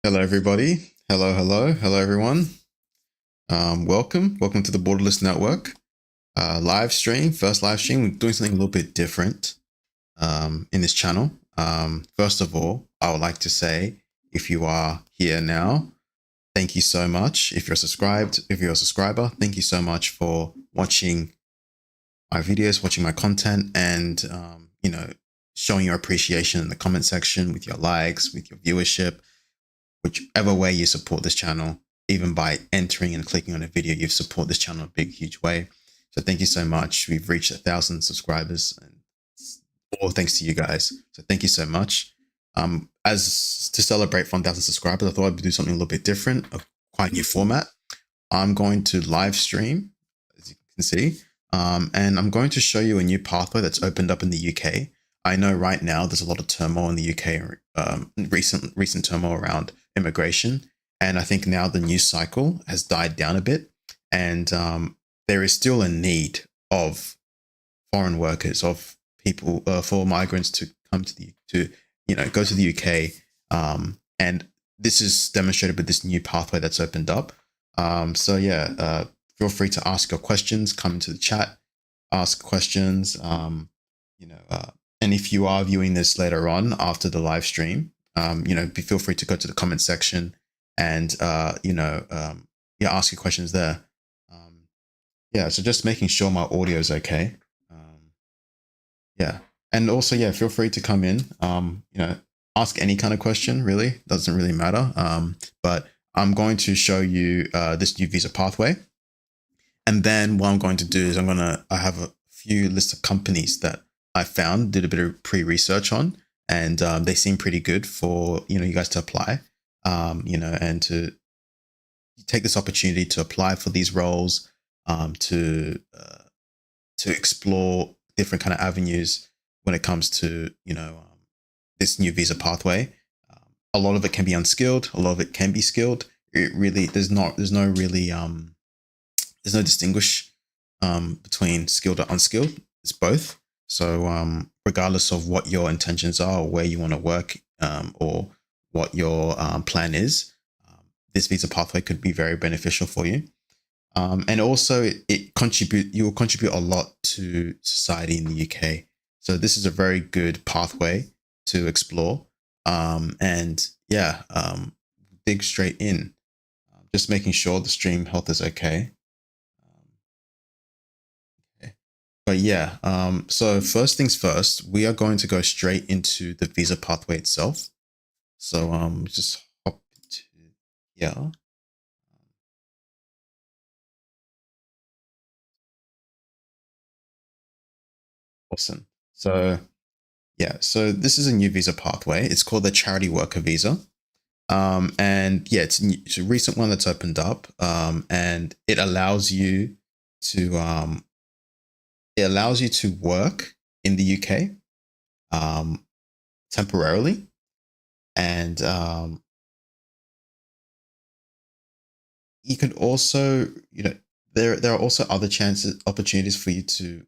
Hello, everybody. Hello, everyone. Welcome to the Borderless Network live stream. First live stream. We're doing something a little bit different in this channel. First of all, I would like to say, if you are here now, thank you so much. If you're a subscriber, thank you so much for watching my videos, watching my content, and showing your appreciation in the comment section with your likes, with your viewership, whichever way you support this channel. Even by entering and clicking on a video, you've supported this channel in a big, huge way. So thank you so much. We've reached 1,000 subscribers, and all thanks to you guys. So thank you so much. As to celebrate 1,000 subscribers, I thought I'd do something a little bit different, a quite new format. I'm going to live stream, as you can see, and I'm going to show you a new pathway that's opened up in the UK. I know right now there's a lot of turmoil in the UK, recent turmoil around immigration, and I think now the news cycle has died down a bit, and there is still a need of foreign workers, of people, for migrants to come go to the UK, and this is demonstrated with this new pathway that's opened up. Feel free to ask your questions, come into the chat, ask questions, and if you are viewing this later on after the live stream, feel free to go to the comment section and, ask your questions there. So just making sure my audio is okay. And also, feel free to come in, ask any kind of question, really, doesn't really matter. But I'm going to show you this new visa pathway. And then what I'm going to do is I have a few lists of companies that I found, did a bit of pre-research on, and they seem pretty good for, you guys to apply, and to take this opportunity to apply for these roles, to explore different kind of avenues when it comes to, this new visa pathway. A lot of it can be unskilled, a lot of it can be skilled. It really, there's no distinguish between skilled or unskilled. It's both. So regardless of what your intentions are, or where you want to work, or what your plan is, this visa pathway could be very beneficial for you. And also you will contribute a lot to society in the UK. So this is a very good pathway to explore. Dig straight in. Just making sure the stream health is okay. So first things first, we are going to go straight into the visa pathway itself. So just hop into here. Awesome. So this is a new visa pathway. It's called the Charity Worker Visa. It's a recent one that's opened up. And it allows you to work in the UK temporarily, and you can also, there are also other opportunities for you to,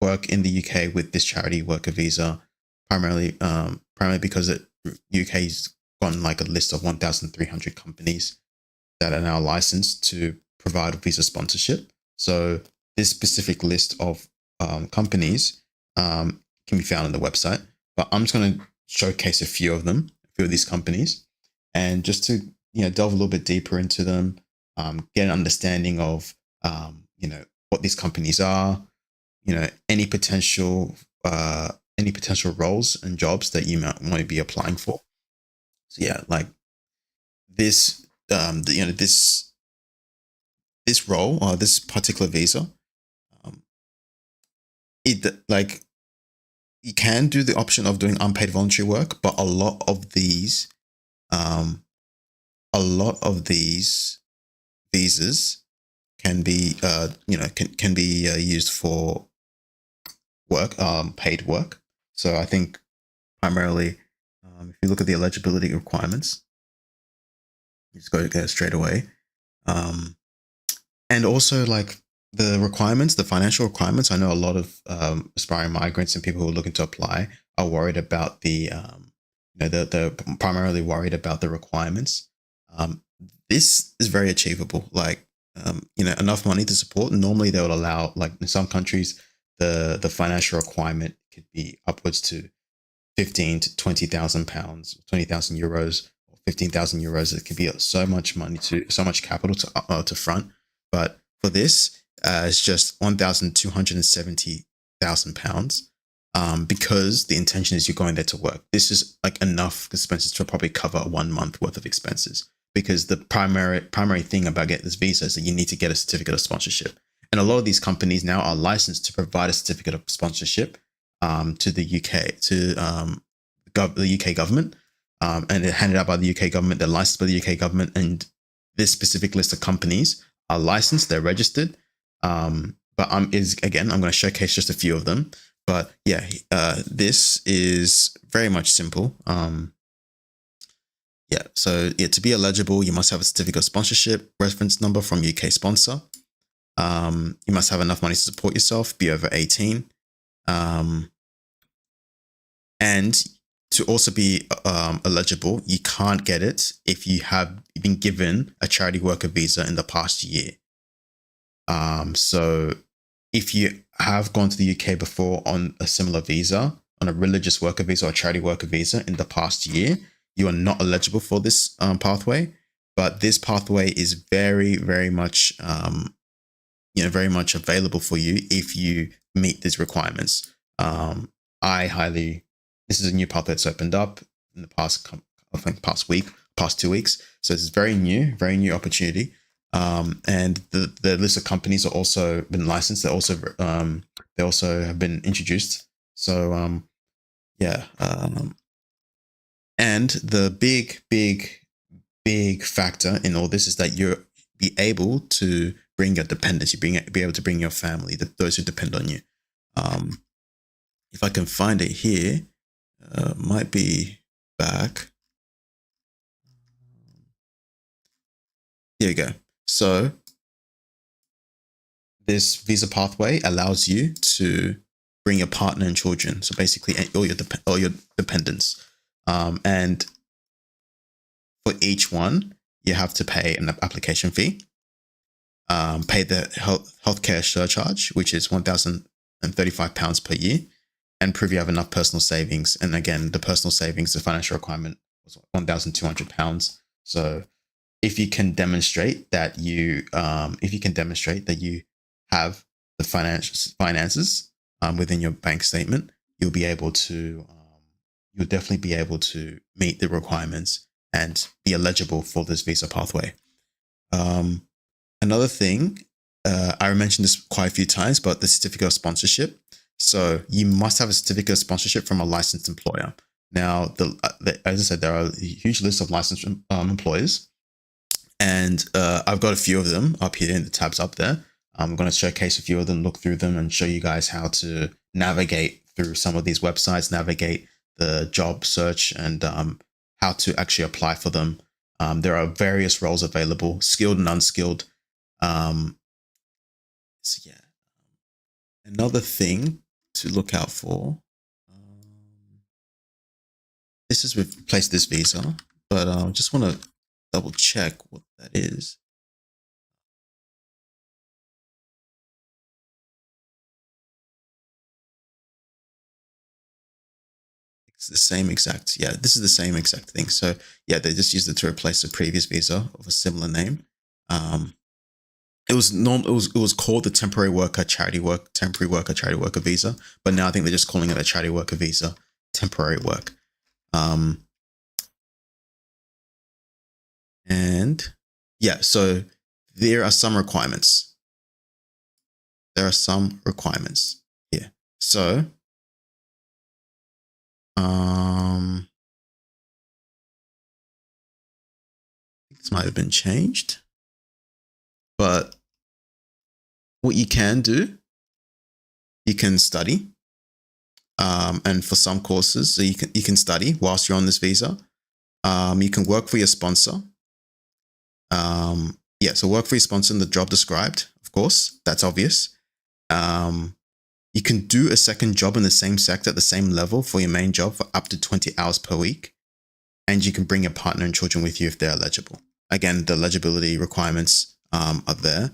work in the UK with this charity worker visa, primarily because UK's gotten like a list of 1,300 companies that are now licensed to provide visa sponsorship. So this specific list of companies can be found on the website, but I'm just going to showcase a few of these companies, and just to delve a little bit deeper into them, get an understanding of what these companies are, any potential roles and jobs that you might want to be applying for. So like this, this role, or this particular visa, you can do the option of doing unpaid voluntary work, but a lot of these visas can be can be used for work, paid work. So I think primarily, if you look at the eligibility requirements, you just go straight away, and also like the requirements, the financial requirements. I know a lot of aspiring migrants and people who are looking to apply are worried about the they're primarily worried about the requirements. Um, this is very achievable. Like, enough money to support. Normally, they would allow, like in some countries, the financial requirement could be upwards to 15 to 20,000 pounds, 20,000 euros, or 15,000 euros. It could be so much money so much capital to front. But for this, it's just 1,270,000 pounds. Because the intention is you're going there to work. This is like enough expenses to probably cover 1 month worth of expenses. Because the primary thing about getting this visa is that you need to get a certificate of sponsorship. And a lot of these companies now are licensed to provide a certificate of sponsorship to the UK, to the UK government, and they're handed out by the UK government. They're licensed by the UK government, and this specific list of companies are licensed. They're registered. But I'm going to showcase just a few of them. But yeah, this is very much simple. So to be eligible, you must have a certificate of sponsorship, reference number from UK sponsor. You must have enough money to support yourself, be over 18. And to also be eligible, you can't get it if you have been given a charity worker visa in the past year. So if you have gone to the UK before on a similar visa, on a religious worker visa or charity worker visa in the past year, you are not eligible for this pathway. But this pathway is very, very much, very much available for you if you meet these requirements. This is a new pathway that's opened up in the past 2 weeks. So it's very new opportunity. And the list of companies are also been licensed. They also have been introduced. So and the big factor in all this is that you'll be able to bring your dependents. Be able to bring your family, those who depend on you. If I can find it here, might be back. Here we go. So this visa pathway allows you to bring your partner and children. So basically all your dependents. And for each one, you have to pay an application fee, pay the healthcare surcharge, which is £1,035 per year, and prove you have enough personal savings. And again, the personal savings, the financial requirement was £1,200. So if you can demonstrate that you have the finances within your bank statement, you'll definitely be able to meet the requirements and be eligible for this visa pathway. Another thing, I mentioned this quite a few times, but the certificate of sponsorship. So you must have a certificate of sponsorship from a licensed employer. Now, as I said, there are a huge list of licensed employers. And I've got a few of them up here in the tabs up there. I'm going to showcase a few of them, look through them, and show you guys how to navigate through some of these websites, navigate the job search, and how to actually apply for them. There are various roles available, skilled and unskilled. Another thing to look out for. This is replace this visa, but I just want to double check what that is. It's the same exact, this is the same exact thing. So yeah, they just used it to replace a previous visa of a similar name. It was called the temporary worker charity worker visa, but now I think they're just calling it a charity worker visa, temporary work. And yeah, so there are some requirements. Here. So this might have been changed, but what you can do, you can study, and for some courses, so you can study whilst you're on this visa. You can work for your sponsor. So work for your sponsor in the job described, of course, that's obvious. You can do a second job in the same sector at the same level for your main job for up to 20 hours per week. and you can bring your partner and children with you if they're eligible. Again, the eligibility requirements are there.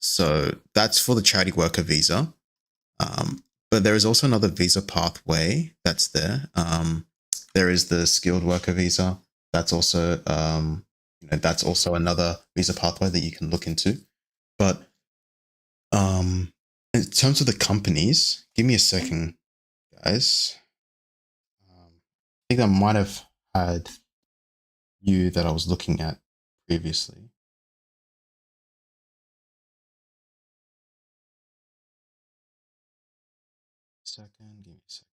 So that's for the charity worker visa. But there is also another visa pathway that's there. There is the skilled worker visa. That's also, that's also another visa pathway that you can look into. But in terms of the companies, give me a second, guys. I think I might have had you that I was looking at previously. Give me a second.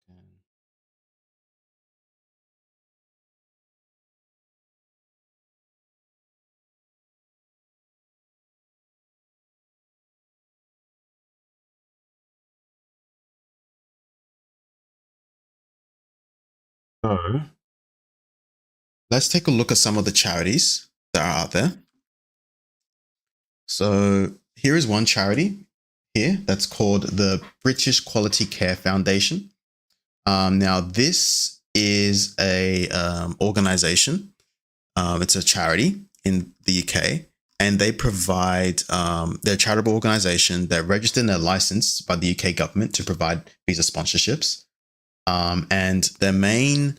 So let's take a look at some of the charities that are out there. So here is one charity here that's called the British Quality Care Foundation. Now this is a organization. It's a charity in the UK, and they provide, they're a charitable organization. They're registered and they're licensed by the UK government to provide visa sponsorships. And their main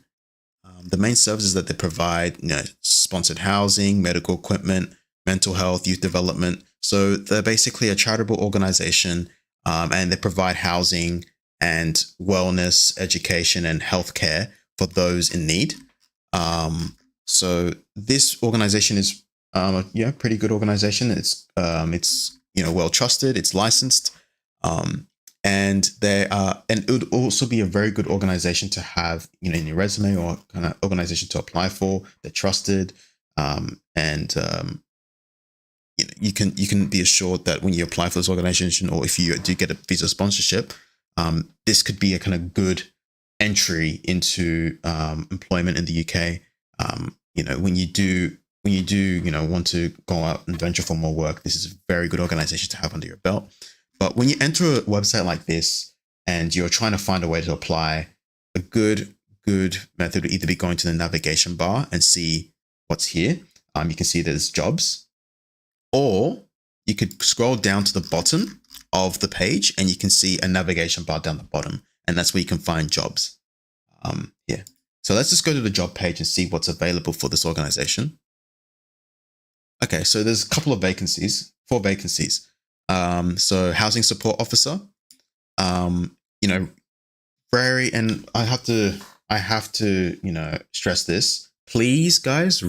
services that they provide, sponsored housing, medical equipment, mental health, youth development. So they're basically a charitable organization, and they provide housing and wellness, education, and healthcare for those in need. So this organization is, pretty good organization. It's well trusted. It's licensed, and they are, and it would also be a very good organization to have, in your resume, or kind of organization to apply for. They're trusted, and you can be assured that when you apply for this organization, or if you do get a visa sponsorship, this could be a kind of good entry into employment in the UK. When you do want to go out and venture for more work, this is a very good organization to have under your belt. But when you enter a website like this and you're trying to find a way to apply, a good method would either be going to the navigation bar and see what's here. You can see there's jobs, or you could scroll down to the bottom of the page and you can see a navigation bar down the bottom, and that's where you can find jobs. Here. So let's just go to the job page and see what's available for this organization. Okay, so there's a couple of vacancies, 4 vacancies. So housing support officer, and I have to, stress this. Please, guys,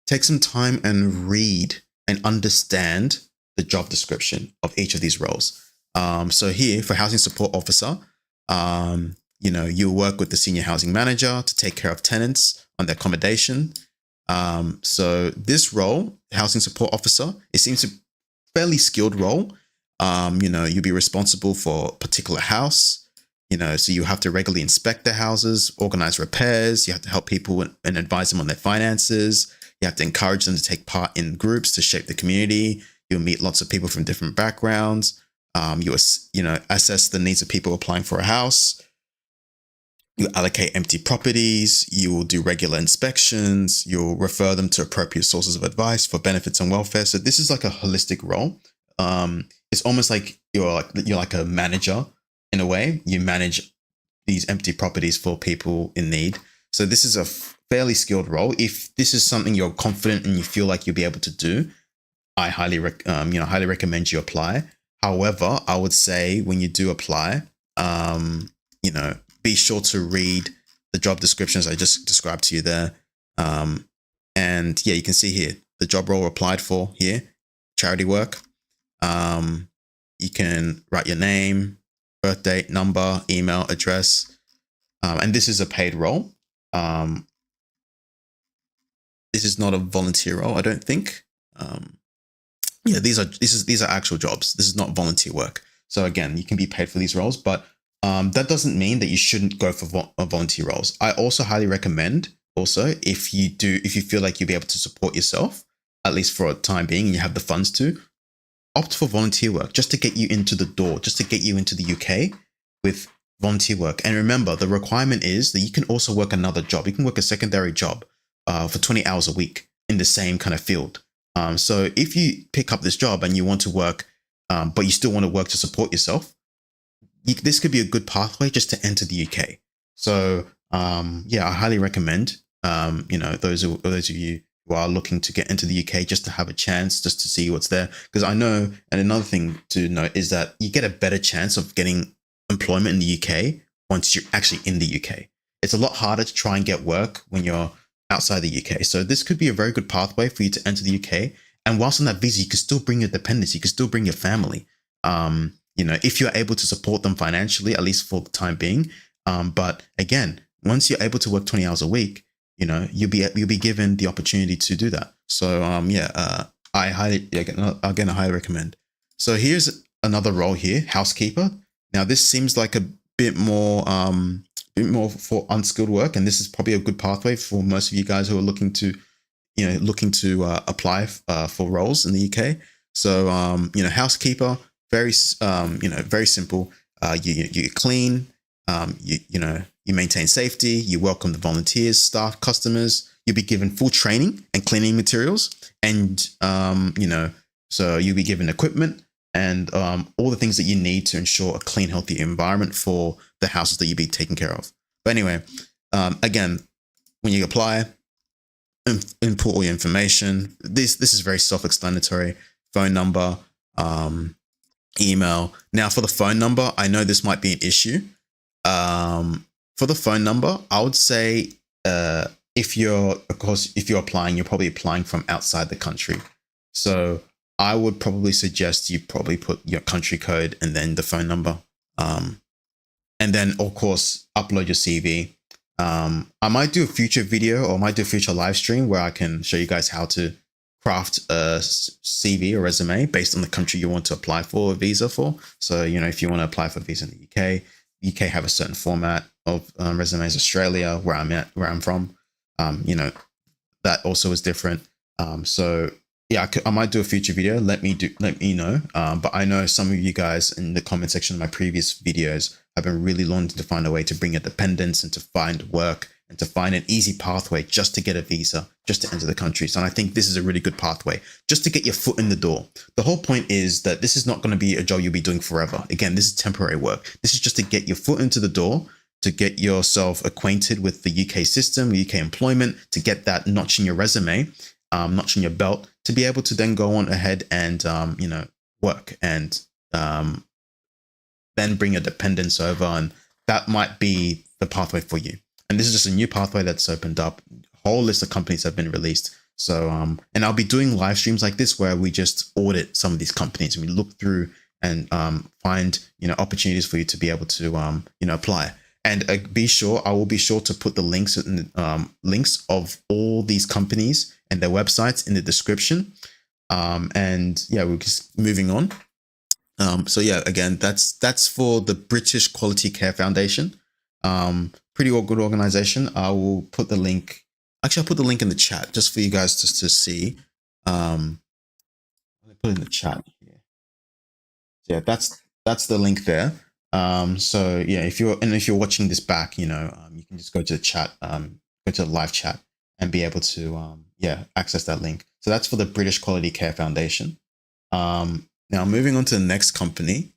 take some time and read and understand the job description of each of these roles. So here for housing support officer, you work with the senior housing manager to take care of tenants on their accommodation. So this role, housing support officer, it seems a fairly skilled role. You'll be responsible for a particular house, so you have to regularly inspect their houses, organize repairs. You have to help people and advise them on their finances. You have to encourage them to take part in groups to shape the community. You'll meet lots of people from different backgrounds. You assess the needs of people applying for a house. You allocate empty properties. You will do regular inspections. You'll refer them to appropriate sources of advice for benefits and welfare. So this is like a holistic role. It's almost like you're like a manager in a way. You manage these empty properties for people in need. So this is a fairly skilled role. If this is something you're confident and you feel like you'll be able to do, I highly recommend you apply. However, I would say when you do apply, be sure to read the job descriptions I just described to you there. And yeah, you can see here the job role applied for here, charity work. You can write your name, birth date, number, email, address. And this is a paid role. This is not a volunteer role, I don't think. These are actual jobs. This is not volunteer work. So again, you can be paid for these roles, but that doesn't mean that you shouldn't go for volunteer roles. I also highly recommend, if you feel like you'll be able to support yourself, at least for a time being, and you have the funds to, opt for volunteer work just to get you into the door, just to get you into the UK with volunteer work. And remember, the requirement is that you can also work another job. You can work a secondary job for 20 hours a week in the same kind of field. So if you pick up this job and you want to work, but you still want to work to support yourself, this could be a good pathway just to enter the UK. So yeah, I highly recommend, those of you who are looking to get into the UK just to have a chance, just to see what's there. Because I know, and another thing to note is that you get a better chance of getting employment in the UK once you're actually in the UK. It's a lot harder to try and get work when you're outside the UK. So this could be a very good pathway for you to enter the UK. And whilst on that visa, you can still bring your dependents, you can still bring your family. If you're able to support them financially, at least for the time being. But again, once you're able to work 20 hours a week, you'll be given the opportunity to do that. So I highly recommend. So here's another role here, housekeeper. Now this seems like a bit more for unskilled work, and this is probably a good pathway for most of you guys who are looking to apply for roles in the UK. So housekeeper, very very simple. You clean, you maintain safety, you welcome the volunteers, staff, customers. You'll be given full training and cleaning materials, and so you'll be given equipment and all the things that you need to ensure a clean, healthy environment for the houses that you'll be taking care of. But anyway, again, when you apply, input all your information. This is very self-explanatory. Phone number, email. Now for the phone number, I know this might be an issue. For the phone number, I would say if you're applying, you're probably applying from outside the country. So I would probably suggest you probably put your country code and then the phone number. And then of course, upload your CV. I might do a future video or might do a future live stream where I can show you guys how to craft a CV or resume based on the country you want to apply for a visa for. So, if you want to apply for a visa in the UK have a certain format of resumes. Australia, where I'm from, that also is different. So yeah, I might do a future video. Let me know. But I know some of you guys in the comment section of my previous videos have been really wanting to find a way to bring your dependents and to find work and to find an easy pathway just to get a visa, just to enter the country. So I think this is a really good pathway just to get your foot in the door. The whole point is that this is not going to be a job you'll be doing forever. Again, this is temporary work. This is just to get your foot into the door, to get yourself acquainted with the UK system, UK employment, to get that notch in your resume, notch in your belt, to be able to then go on ahead and, work and then bring your dependents over. And that might be the pathway for you. And this is just a new pathway that's opened up. A whole list of companies have been released. So, and I'll be doing live streams like this where we just audit some of these companies and we look through and find, opportunities for you to be able to, apply. And I will be sure to put the links of all these companies and their websites in the description. And yeah, we're just moving on. So yeah, again, that's for the British Quality Care Foundation. Pretty good organization. I will put the link. Actually, I'll put the link in the chat just for you guys just to see. Let me put it in the chat here. So yeah, that's the link there. So yeah, if you're watching this back, you can just go to the chat, go to the live chat and be able to access that link. So that's for the British Quality Care Foundation. Now moving on to the next company.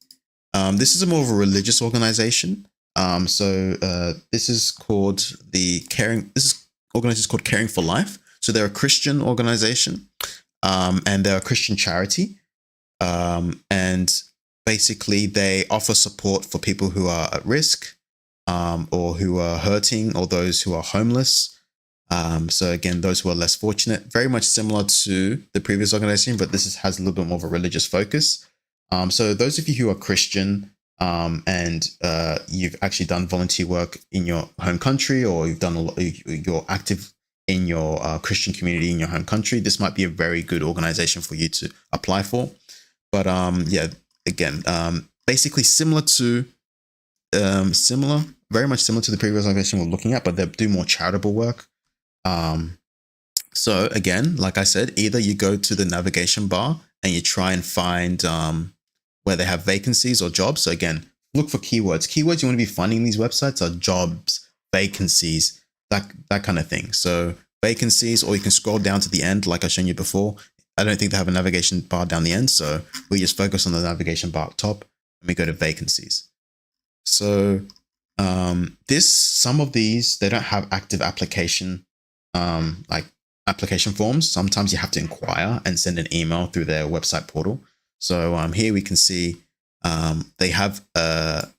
This is a more of a religious organization. This is called this organization is called Caring for Life. So they're a Christian organization, and they're a Christian charity. And basically they offer support for people who are at risk, or who are hurting, or those who are homeless. So again, those who are less fortunate, very much similar to the previous organization, but this has a little bit more of a religious focus. So those of you who are Christian, and you've actually done volunteer work in your home country, or you're active in your Christian community in your home country, this might be a very good organization for you to apply for. But again, basically very much similar to the previous organization we're looking at, but they do more charitable work. So again, like I said, either you go to the navigation bar and you try and find where they have vacancies or jobs. So again, look for keywords. Keywords you want to be finding in these websites are jobs, vacancies, that kind of thing. So vacancies, or you can scroll down to the end like I've shown you before. I don't think they have a navigation bar down the end, so we just focus on the navigation bar up top and we go to vacancies. So some of these, they don't have active application, like application forms. Sometimes you have to inquire and send an email through their website portal. So here we can see they have a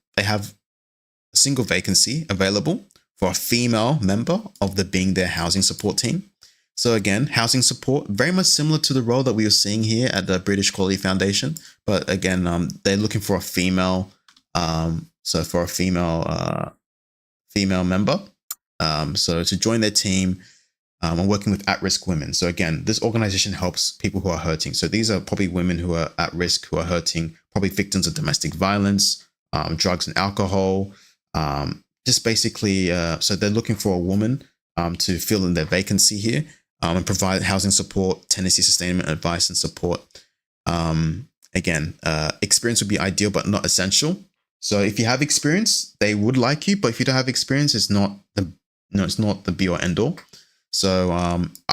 single vacancy available for a female member of the Being There housing support team. So again, housing support, very much similar to the role that we were seeing here at the British Quality Foundation. But again, they're looking for a female, so for a female member. So to join their team, and working with at-risk women. So again, this organization helps people who are hurting. So these are probably women who are at risk, who are hurting, probably victims of domestic violence, drugs and alcohol. Just basically, so they're looking for a woman to fill in their vacancy here, and provide housing support, tenancy sustainment advice and support. Again, experience would be ideal, but not essential. So if you have experience, they would like you, but if you don't have experience, it's not the be or end all. So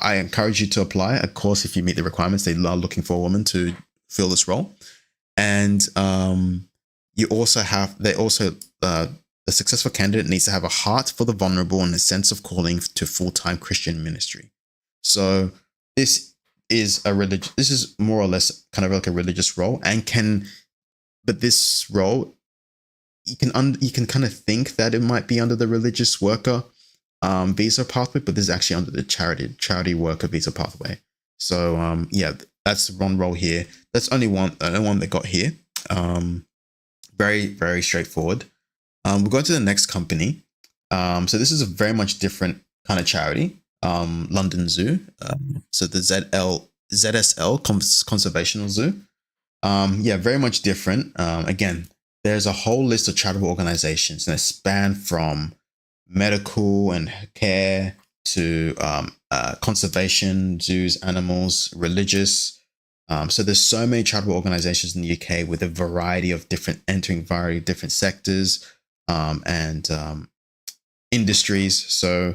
I encourage you to apply. Of course, if you meet the requirements, they are looking for a woman to fill this role. And the successful candidate needs to have a heart for the vulnerable and a sense of calling to full-time Christian ministry. So this is more or less kind of like a religious role, but this role, you can kind of think that it might be under the religious worker visa pathway, but this is actually under the charity worker visa pathway. So yeah, that's the one role here. That's only one they got here. Very, very straightforward. We'll go to the next company. So this is a very much different kind of charity. London Zoo. So the ZSL Conservational Zoo. Yeah, very much different. Again, there's a whole list of charitable organizations that span from medical and care to conservation, zoos, animals, religious. So there's so many charitable organizations in the UK with a variety of different sectors and industries. So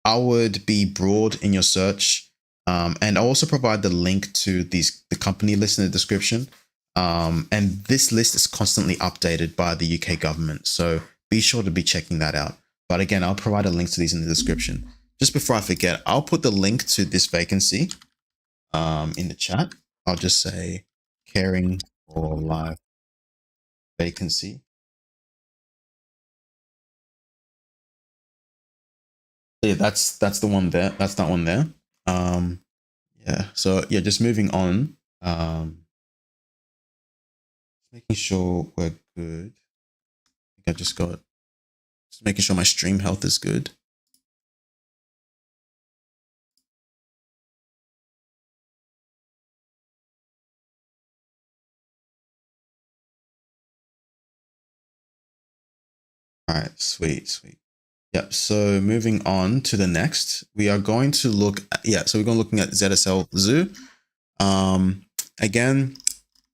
I would be broad in your search, and I'll also provide the link to the company list in the description. And this list is constantly updated by the UK government, so be sure to be checking that out. But again, I'll provide a link to these in the description. Just before I forget, I'll put the link to this vacancy in the chat. I'll just say caring for life vacancy. Yeah, that's the one there. That's that one there. Yeah. So yeah, just moving on. Making sure we're good. I think I just making sure my stream health is good. All right, sweet. Yep. So moving on to the next, we are going to look at, so we're going to looking at ZSL Zoo. Again,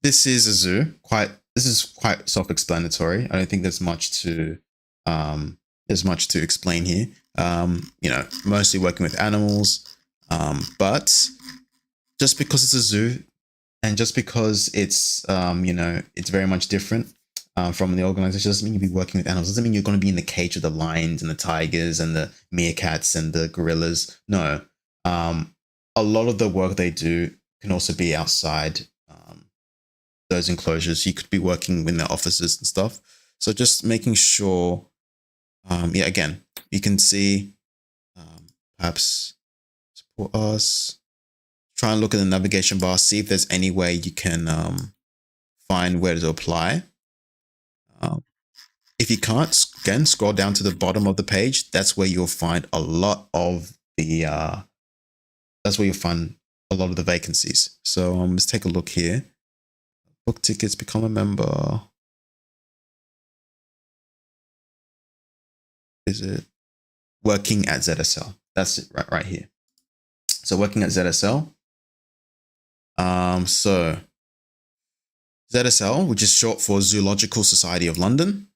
this is a zoo. This is quite self-explanatory. I don't think there's much to explain here. Mostly working with animals, but just because it's a zoo, and just because it's it's very much different from the organization, doesn't mean you'll be working with animals. Doesn't mean you're going to be in the cage with the lions and the tigers and the meerkats and the gorillas. No, a lot of the work they do can also be outside those enclosures. You could be working in their offices and stuff. So just making sure, again, you can see, perhaps support us. Try and look at the navigation bar, see if there's any way you can find where to apply. If you can't, again, scroll down to the bottom of the page. That's where you'll find a lot of the vacancies. So let's take a look here. Book tickets, become a member. Is it working at ZSL? That's it right here. So working at ZSL. So ZSL, which is short for Zoological Society of London.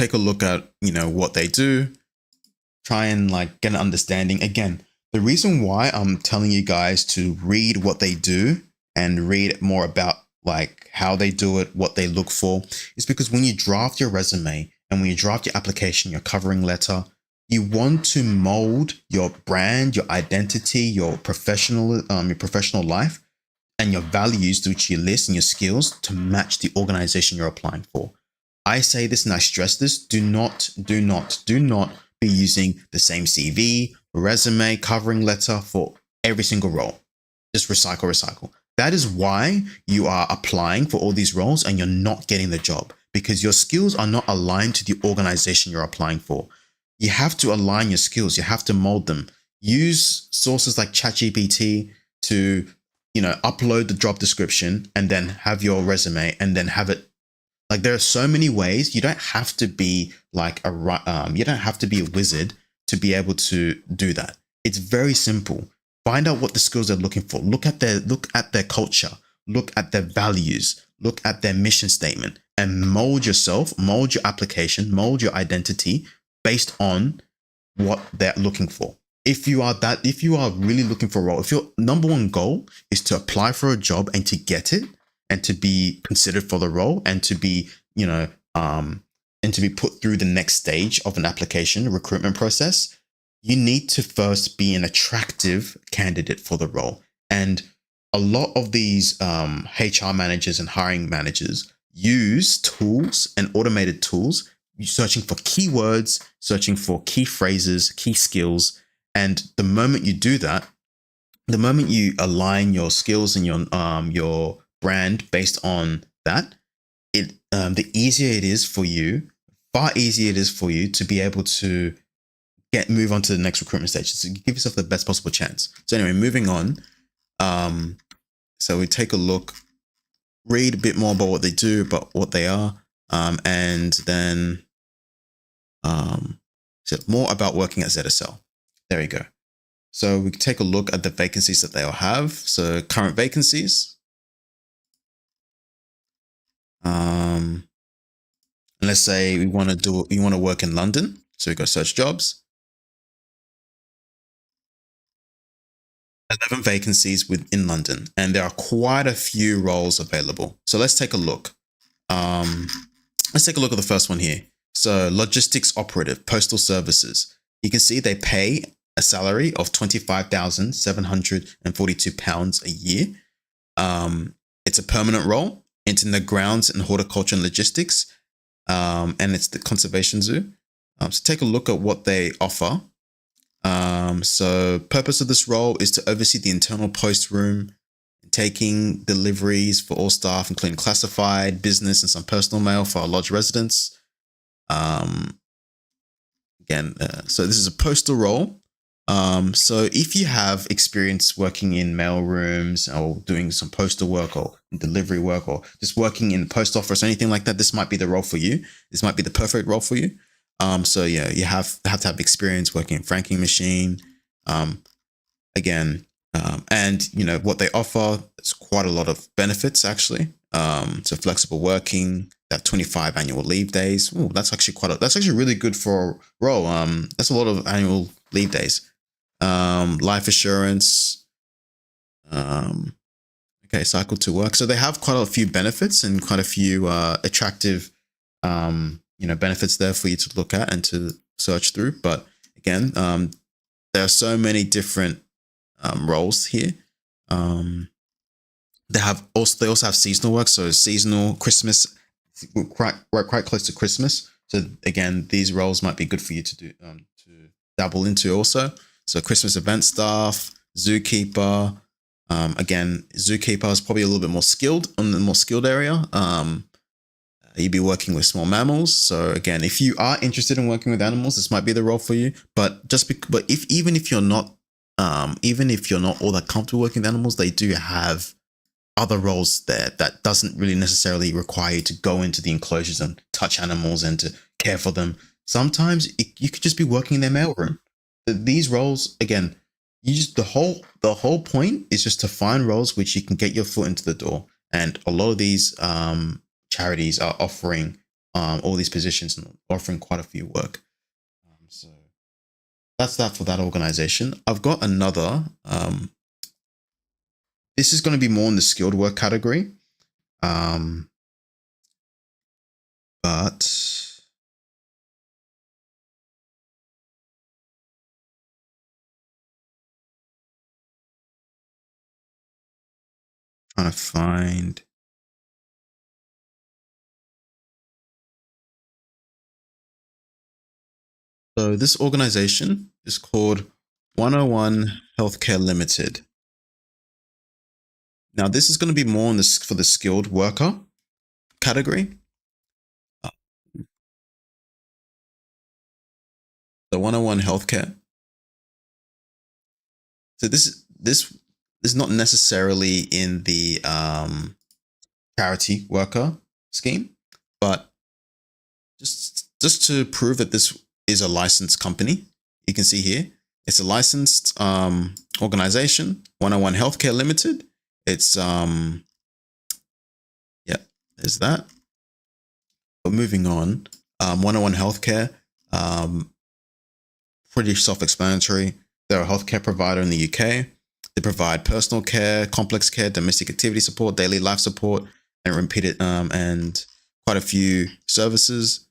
take a look at, what they do, try and like get an understanding. Again, the reason why I'm telling you guys to read what they do and read more about like how they do it, what they look for, is because when you draft your resume and when you draft your application, your covering letter, you want to mold your brand, your identity, your professional life, and your values which you list and your skills to match the organization you're applying for. I say this and I stress this: do not be using the same CV, resume, covering letter for every single role. Just recycle. That is why you are applying for all these roles and you're not getting the job, because your skills are not aligned to the organization you're applying for. You have to align your skills. You have to mold them. Use sources like ChatGPT to, upload the job description and then have your resume and then have it. Like, there are so many ways. You don't have to be like you don't have to be a wizard to be able to do that. It's very simple. Find out what the skills they're looking for. Look at their culture. Look at their values. Look at their mission statement, and mold yourself, mold your application, mold your identity based on what they're looking for. If you are really looking for a role, if your number one goal is to apply for a job and to get it and to be considered for the role and to be, and to be put through the next stage of an application recruitment process, you need to first be an attractive candidate for the role. And a lot of these HR managers and hiring managers use tools and automated tools, searching for keywords, searching for key phrases, key skills. And the moment you do that, the moment you align your skills and your brand based on that, the easier it is for you, far easier it is for you to be able to move on to the next recruitment stage. So give yourself the best possible chance. So anyway, moving on. So we take a look, read a bit more about what they do, about what they are, and then so more about working at ZSL. There we go. So we can take a look at the vacancies that they all have. So current vacancies. And let's say you want to work in London. So we go search jobs. 11 vacancies within London, and there are quite a few roles available. So let's take a look. Let's take a look at the first one here. So logistics operative, postal services. You can see they pay a salary of £25,742 a year. It's a permanent role. It's in the grounds and horticulture and logistics, and it's the conservation zoo. So take a look at what they offer. So purpose of this role is to oversee the internal post room, taking deliveries for all staff, including classified, business, and some personal mail for our lodge residents. So this is a postal role. So if you have experience working in mail rooms or doing some postal work or delivery work or just working in the post office or anything like that, this might be the role for you. This might be the perfect role for you. So yeah, you have to have experience working in franking machine. And what they offer, it's quite a lot of benefits actually. So flexible working, that 25 annual leave days. Oh, that's actually that's actually really good for a role. That's a lot of annual leave days. Life assurance. Cycle to work. So they have quite a few benefits and quite a few attractive benefits there for you to look at and to search through. But again, there are so many different roles here. They also have seasonal work. So seasonal Christmas, we're quite close to Christmas. So again, these roles might be good for you to do to dabble into also. So Christmas event staff, zookeeper. Again, zookeeper is probably a little bit more skilled on the more skilled area. You'd be working with small mammals. So again, if you are interested in working with animals, this might be the role for you. But even if you're not all that comfortable working with animals, they do have other roles there that doesn't really necessarily require you to go into the enclosures and touch animals and to care for them. Sometimes you could just be working in their mailroom. These roles, again, the whole point is just to find roles which you can get your foot into the door. And a lot of these charities are offering all these positions and offering quite a few work. So that's that for that organization. I've got another. This is going to be more in the skilled work category. But trying to find. So this organization is called 101 Healthcare Limited. Now this is going to be more on this for the skilled worker category. The 101 Healthcare. So this is not necessarily in the charity worker scheme, but just to prove that this is a licensed company, you can see here it's a licensed organization, 101 Healthcare Limited. It's yeah, there's that. But moving on, 101 Healthcare, pretty self-explanatory. They're a healthcare provider in the UK. They provide personal care, complex care, domestic activity support, daily life support, and repeated and quite a few services.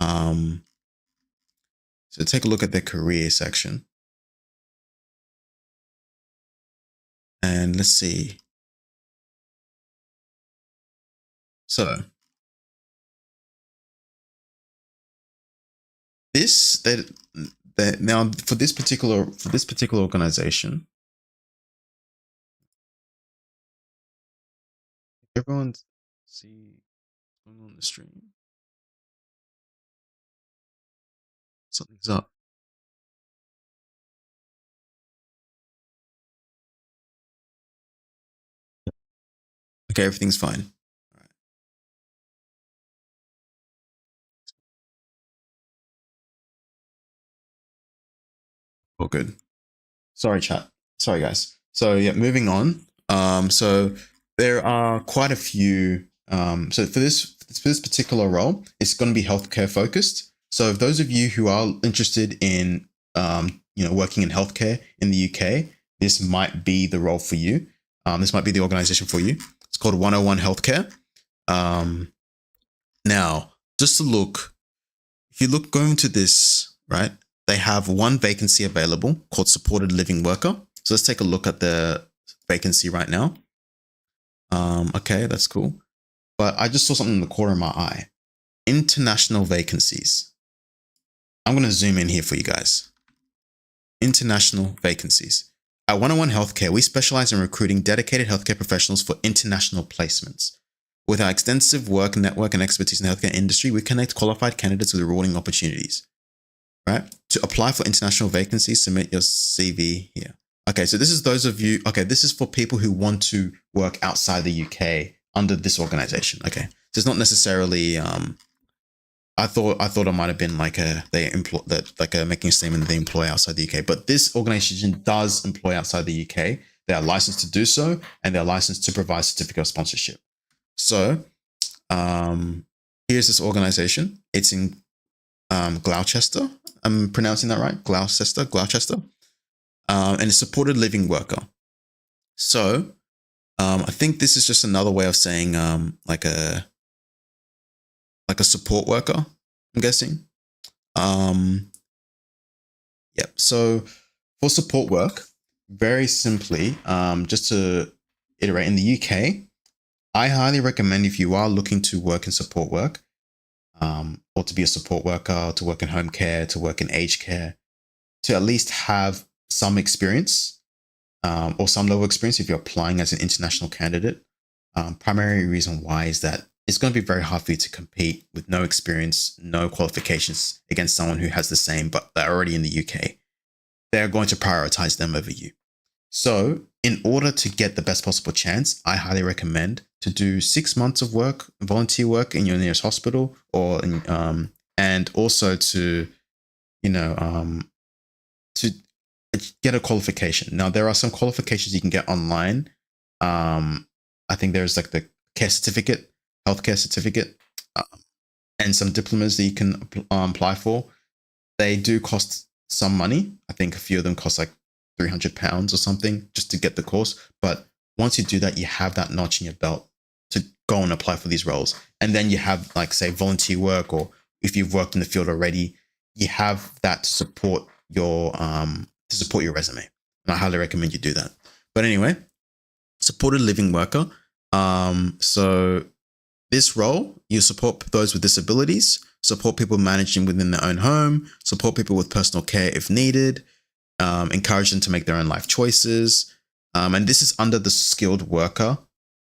So take a look at their career section. And let's see. So this that now for this particular organization, everyone see what's going on the stream. Something's up. Okay, everything's fine. All right. All good. Sorry, chat. Sorry, guys. So yeah, moving on. So there are quite a few. So for this particular role, it's going to be healthcare focused. So if those of you who are interested in working in healthcare in the UK, this might be the role for you. This might be the organization for you. It's called 101 Healthcare. Now, just to look, if you look going to this, right, they have one vacancy available called supported living worker. So let's take a look at the vacancy right now. Okay, that's cool. But I just saw something in the corner of my eye. International vacancies. I'm going to zoom in here for you guys. International vacancies. At 101 Healthcare, we specialize in recruiting dedicated healthcare professionals for international placements. With our extensive work network and expertise in the healthcare industry, we connect qualified candidates with rewarding opportunities. Right? To apply for international vacancies, submit your CV here. Okay, so this is those of you, okay, this is for people who want to work outside the UK under this organization. Okay. So it's not necessarily I thought it might have been like making a statement that they employ outside the UK, but this organization does employ outside the UK. They are licensed to do so, and they're licensed to provide certificate of sponsorship. So here's this organization. It's in Gloucester. I'm pronouncing that right? Gloucester. And it's supported living worker. So I think this is just another way of saying like a support worker, I'm guessing. Yep. So for support work, very simply, just to iterate, in the UK, I highly recommend, if you are looking to work in support work, or to be a support worker, to work in home care, to work in aged care, to at least have some experience, or some level of experience if you're applying as an international candidate. Primary reason why is that it's going to be very hard for you to compete with no experience, no qualifications against someone who has the same, but they're already in the UK. They're going to prioritize them over you. So in order to get the best possible chance, I highly recommend to do 6 months of work, volunteer work in your nearest hospital, or and also to, to get a qualification. Now, there are some qualifications you can get online. I think there's like the care certificate, healthcare certificate. and some diplomas that you can apply for. They do cost some money. I think a few of them cost like £300 or something just to get the course. But once you do that, you have that notch in your belt to go and apply for these roles. And then you have, like, say, volunteer work, or if you've worked in the field already, you have that to support your resume. And I highly recommend you do that. But anyway, supported living worker. So this role, you support those with disabilities, support people managing within their own home, support people with personal care if needed, encourage them to make their own life choices. And this is under the skilled worker.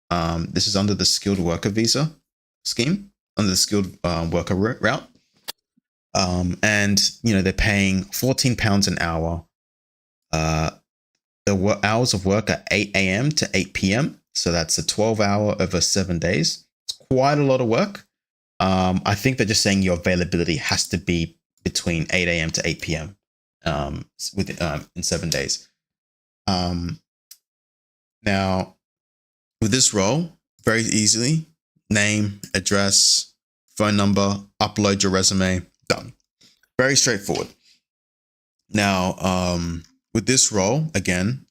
This is under the skilled worker visa scheme, under the skilled worker route. And, they're paying £14 an hour. The hours of work are 8 a.m. to 8 p.m. So that's a 12-hour over 7 days. It's quite a lot of work. I think they're just saying your availability has to be between 8 a.m. to 8 p.m. In 7 days. Now, with this role, very easily, name, address, phone number, upload your resume, done. Very straightforward. Now, with this role, again,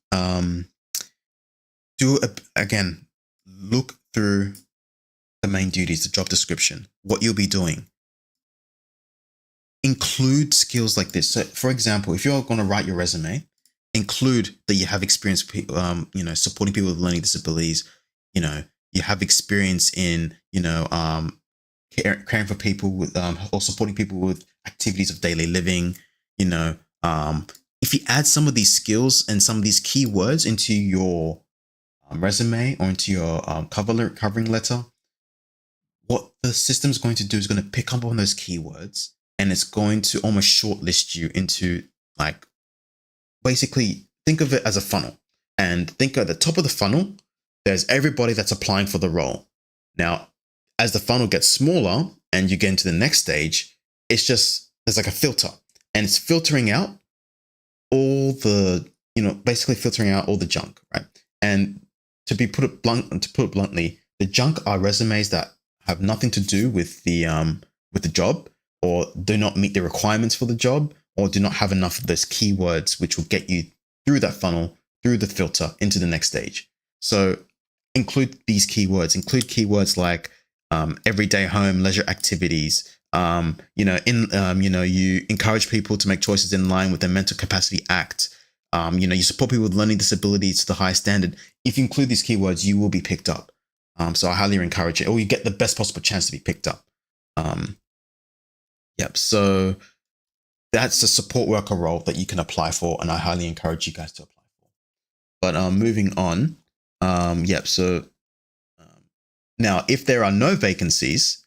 look through the main duties, the job description, what you'll be doing. Include skills like this. So, for example, if you're going to write your resume, include that you have experience, supporting people with learning disabilities. You have experience in, caring for people with, or supporting people with activities of daily living. If you add some of these skills and some of these keywords into your resume or into your covering letter, what the system is going to do is going to pick up on those keywords, and it's going to almost shortlist you into, like, basically think of it as a funnel, and think at the top of the funnel, there's everybody that's applying for the role. Now, as the funnel gets smaller and you get into the next stage, there's like a filter, and it's filtering out all the, basically filtering out all the junk, right? And to put it bluntly, the junk are resumes that have nothing to do with the job, or do not meet the requirements for the job, or do not have enough of those keywords which will get you through that funnel, through the filter, into the next stage. So include these keywords. Include keywords like everyday home, leisure activities. You encourage people to make choices in line with the Mental Capacity Act. You support people with learning disabilities to the highest standard. If you include these keywords, you will be picked up. So I highly encourage it, or you get the best possible chance to be picked up. So that's a support worker role that you can apply for, and I highly encourage you guys to apply for. But moving on, now if there are no vacancies,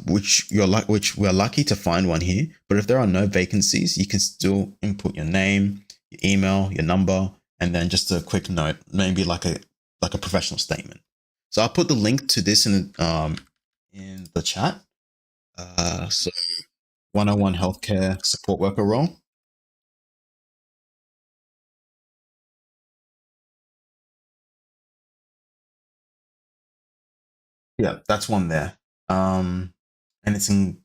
which we're lucky to find one here, but if there are no vacancies, you can still input your name, your email, your number, and then just a quick note, maybe like a professional statement. So I'll put the link to this in the chat. So 101 healthcare support worker role. Yeah, that's one there. And it's in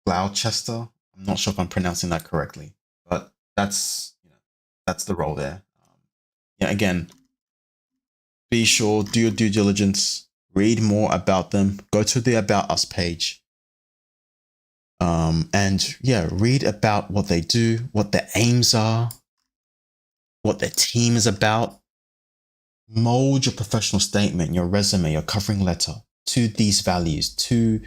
Gloucester. I'm not sure if I'm pronouncing that correctly, but that's the role there. Again, be sure, do your due diligence, read more about them, go to the About Us page. Read about what they do, what their aims are, what their team is about. Mold your professional statement, your resume, your covering letter to these values, to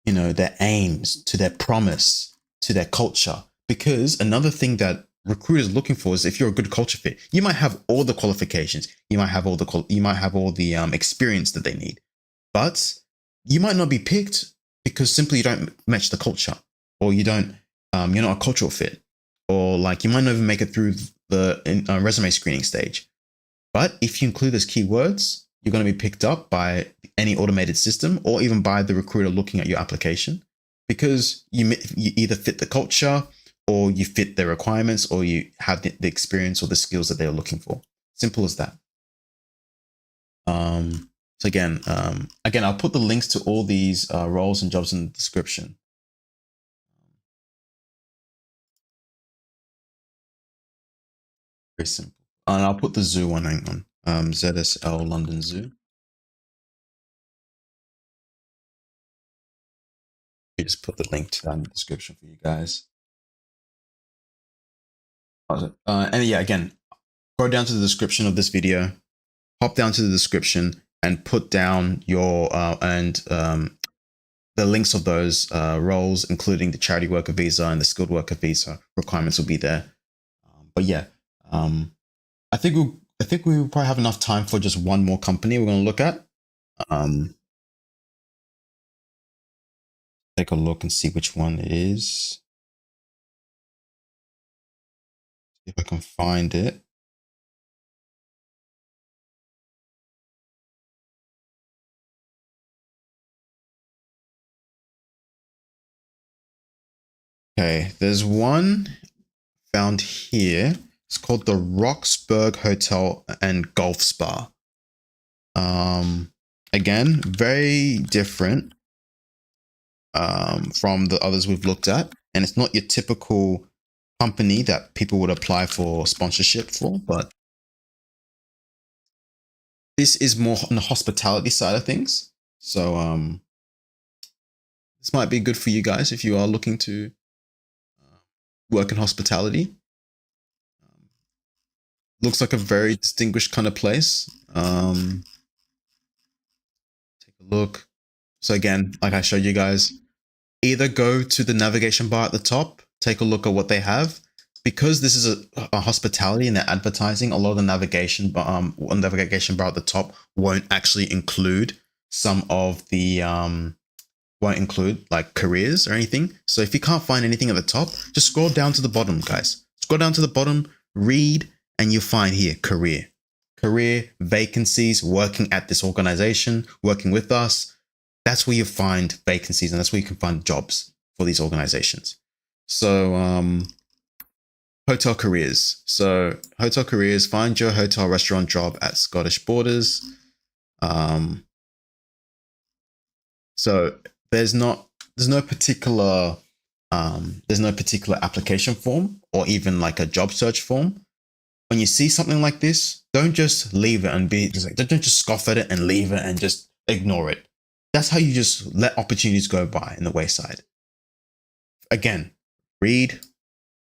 their aims, to their promise, to their culture. Because another thing that recruiters are looking for is, if you're a good culture fit, you might have all the qualifications, you might have all the experience that they need, but you might not be picked because simply you don't match the culture, or you don't, you're not a cultural fit, or like you might not even make it through the resume screening stage. But if you include those keywords, you're going to be picked up by any automated system, or even by the recruiter looking at your application, because you either fit the culture, or you fit their requirements, or you have the experience or the skills that they're looking for. Simple as that. So again, I'll put the links to all these roles and jobs in the description. Very simple. And I'll put the zoo one. Hang on. ZSL London Zoo. You just put the link to that in the description for you guys. And yeah, again, go down to the description of this video, hop down to the description and put down your the links of those roles, including the charity worker visa and the skilled worker visa requirements will be there. But yeah, I think we'll probably have enough time for just one more company we're going to look at. Take a look and see which one it is. If I can find it. Okay, there's one found here. It's called the Roxburgh Hotel and Golf Spa. Again, very different from the others we've looked at, and it's not your typical company that people would apply for sponsorship for, but this is more on the hospitality side of things. So this might be good for you guys if you are looking to work in hospitality. Looks like a very distinguished kind of place. Take a look. So again, like I showed you guys, either go to the navigation bar at the top, take a look at what they have. Because this is a hospitality and they're advertising, a lot of the navigation on the navigation bar at the top won't actually include some of the won't include like careers or anything. So if you can't find anything at the top, just scroll down to the bottom, guys. Scroll down to the bottom, read, and you'll find here career vacancies, working at this organization, working with us. That's where you find vacancies, and that's where you can find jobs for these organizations. So hotel careers. So hotel careers, find your hotel restaurant job at Scottish Borders. So there's no particular application form or even like a job search form. When you see something like this, don't just leave it and be just like, don't just scoff at it and leave it and just ignore it. That's how you just let opportunities go by in the wayside. Again, read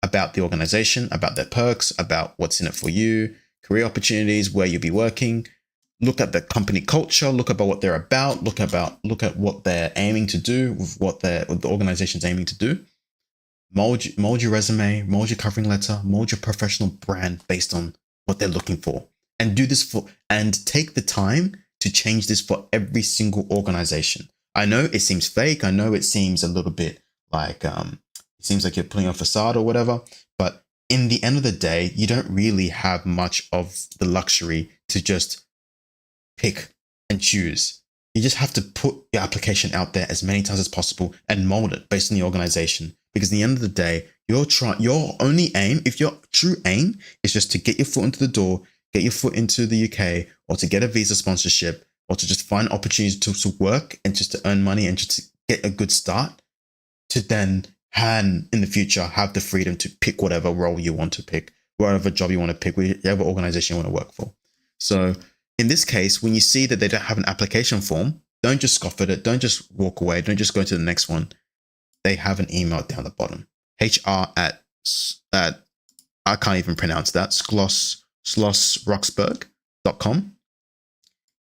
about the organization, about their perks, about what's in it for you, career opportunities, where you'll be working. Look at the company culture, look about what they're about, look at what they're aiming to do, with what the organization's aiming to do. Mold your resume, mold your covering letter, mold your professional brand based on what they're looking for. And do this and take the time to change this for every single organization. I know it seems fake. I know it seems a little bit like it seems like you're putting on a facade or whatever. But in the end of the day, you don't really have much of the luxury to just pick and choose. You just have to put your application out there as many times as possible and mold it based on the organization. Because at the end of the day, your only aim, if your true aim is just to get your foot into the door, get your foot into the UK, or to get a visa sponsorship, or to just find opportunities to work and just to earn money and just to get a good start, to then in the future have the freedom to pick whatever role you want to pick, whatever job you want to pick, whatever organization you want to work for. So in this case, when you see that they don't have an application form, don't just scoff at it. Don't just walk away. Don't just go to the next one. They have an email down the bottom. HR at I can't even pronounce that. Schlossroxburgh.com.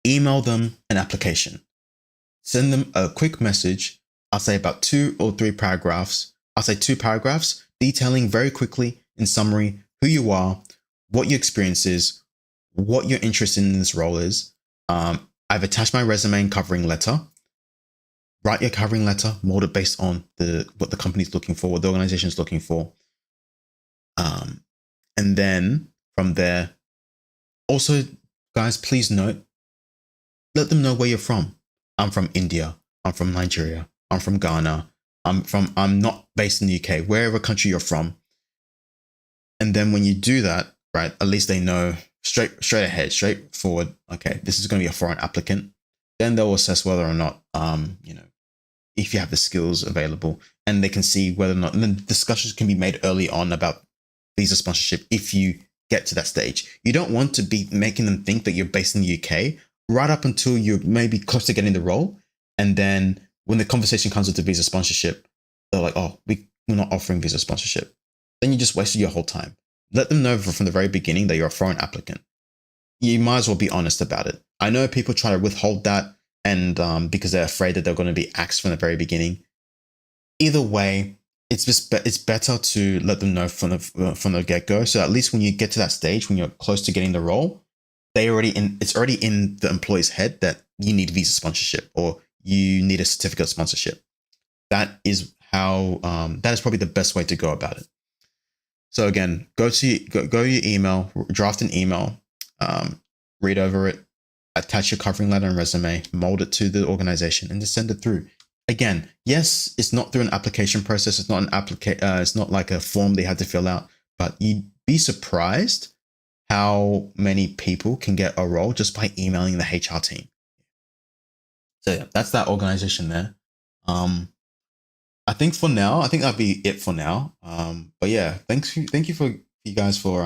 Email them an application. Send them a quick message. I'll say about 2 or 3 paragraphs. I'll say 2 paragraphs detailing very quickly in summary who you are, what your experience is, what your interest in this role is. I've attached my resume and covering letter. Write your covering letter, mold it based on what the company's looking for, what the organization is looking for. And then from there, also, guys, please note, let them know where you're from. I'm from India. I'm from Nigeria. I'm from Ghana. I'm not based in the UK, wherever country you're from. And then when you do that, right, at least they know straight ahead, straightforward. Okay, this is going to be a foreign applicant. then they'll assess whether or not, if you have the skills available, and they can see whether or not, and then discussions can be made early on about visa sponsorship if you get to that stage. You don't want to be making them think that you're based in the UK right up until you're maybe close to getting the role. And then when the conversation comes with the visa sponsorship, they're like, oh, we're not offering visa sponsorship. Then you just wasted your whole time. Let them know from the very beginning that you're a foreign applicant. You might as well be honest about it. I know people try to withhold that, and because they're afraid that they're going to be axed from the very beginning. Either way, it's better to let them know from the get go. So at least when you get to that stage, when you're close to getting the role, it's already in the employee's head that you need visa sponsorship or you need a certificate of sponsorship. That is how that is probably the best way to go about it. So again, go to your email, draft an email, read over it, attach your covering letter and resume, mold it to the organization, and just send it through. Again, yes, it's not through an application process. It's not it's not like a form they had to fill out. But you'd be surprised how many people can get a role just by emailing the HR team. So yeah, that's that organization there. I think that'd be it for now. But yeah, thank you for you guys for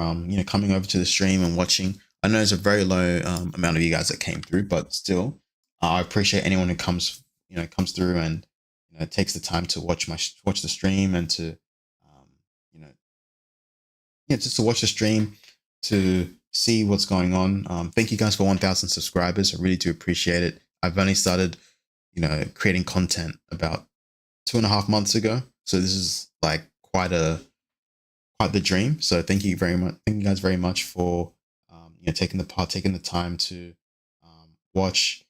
coming over to the stream and watching. I know there's a very low amount of you guys that came through, but still, I appreciate anyone who comes through and takes the time to watch the stream and to just to watch the stream, to see what's going on. Thank you guys for 1,000 subscribers. I really do appreciate it. I've only started creating content about 2.5 months ago, so this is like quite the dream. So thank you guys very much for taking the time to watch.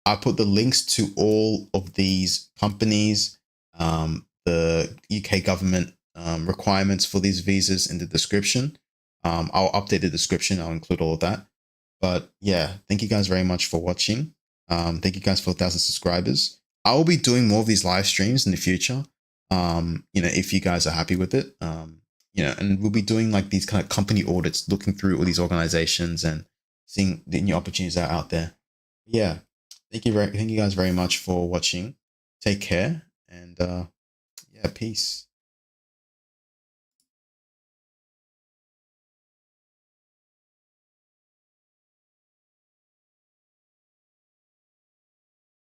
I put the links to all of these companies, the UK government requirements for these visas in the description. I'll update the description. I'll include all of that. But yeah, thank you guys very much for watching. Thank you guys for 1,000 subscribers. I will be doing more of these live streams in the future. If you guys are happy with it, and we'll be doing like these kind of company audits, looking through all these organizations and seeing the new opportunities that are out there. Yeah. Thank you guys very much for watching. Take care, and peace.